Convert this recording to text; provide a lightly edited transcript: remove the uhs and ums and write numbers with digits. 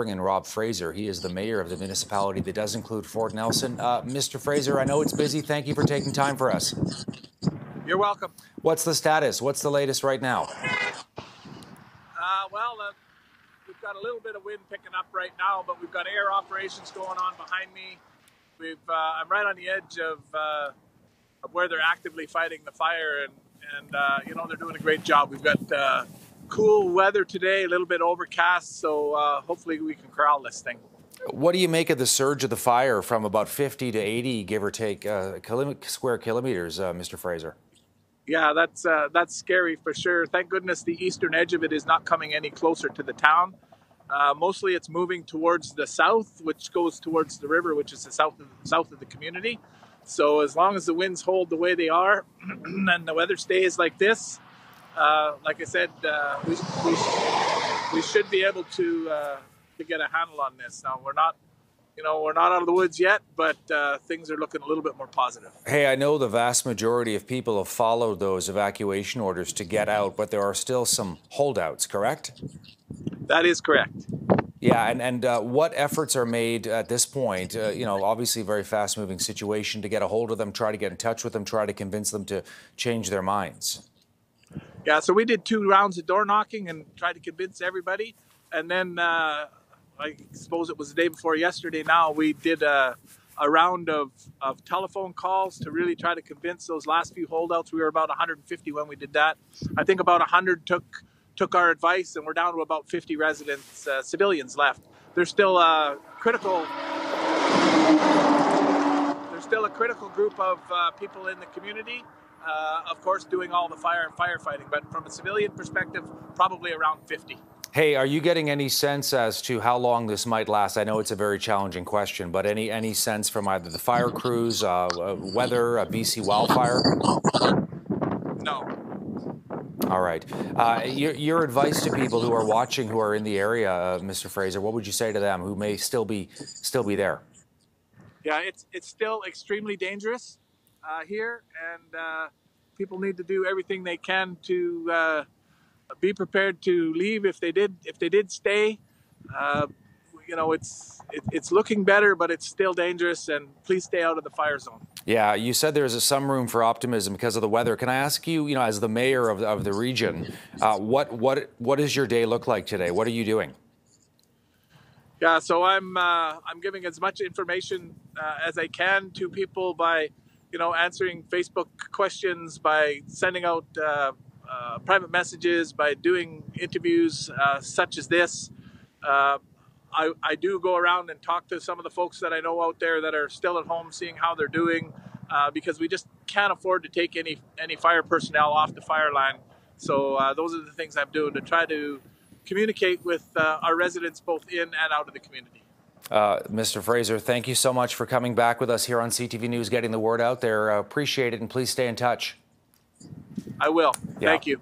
bring in Rob Fraser. He is the mayor of the municipality that does include Fort Nelson. Mr. Fraser, I know it's busy. Thank you for taking time for us. You're welcome. What's the status? What's the latest right now? We've got a little bit of wind picking up right now, but we've got air operations going on behind me. I'm right on the edge of where they're actively fighting the fire, and they're doing a great job. We've got cool weather today, a little bit overcast, so hopefully we can corral this thing. What do you make of the surge of the fire from about 50 to 80, give or take, square kilometers, Mr. Fraser? Yeah, that's scary for sure. Thank goodness the eastern edge of it is not coming any closer to the town. Mostly it's moving towards the south, which goes towards the river, which is the south of the community. So as long as the winds hold the way they are and the weather stays like this, like I said, we should be able to get a handle on this. Now we're not out of the woods yet, but things are looking a little bit more positive. Hey, I know the vast majority of people have followed those evacuation orders to get out, but there are still some holdouts, correct? That is correct. Yeah, and what efforts are made at this point? Obviously a very fast-moving situation, to get a hold of them, try to get in touch with them, try to convince them to change their minds. Yeah, so we did 2 rounds of door knocking and tried to convince everybody. And then I suppose it was the day before yesterday now, we did a round of telephone calls to really try to convince those last few holdouts. We were about 150 when we did that. I think about 100 took our advice, and we're down to about 50 residents, civilians left. There's still a critical group of people in the community, of course, doing all the fire and firefighting. But from a civilian perspective, probably around 50. Hey, are you getting any sense as to how long this might last? I know it's a very challenging question, but any sense from either the fire crews, weather, BC Wildfire? No. All right. Your advice to people who are watching, who are in the area, Mr. Fraser, what would you say to them who may still be there? Yeah, it's still extremely dangerous here, and people need to do everything they can to be prepared to leave if they did stay. It's looking better, but it's still dangerous, and please stay out of the fire zone. Yeah, you said there's some room for optimism because of the weather. Can I ask you, as the mayor of the region, what does your day look like today? What are you doing? Yeah, so I'm giving as much information as I can to people by, answering Facebook questions, by sending out private messages, by doing interviews such as this. I do go around and talk to some of the folks that I know out there that are still at home, seeing how they're doing, because we just can't afford to take any fire personnel off the fire line. So those are the things I'm doing to try to communicate with our residents both in and out of the community. Mr. Fraser, thank you so much for coming back with us here on CTV News, getting the word out there. Appreciate it, and please stay in touch. I will. Yeah. Thank you.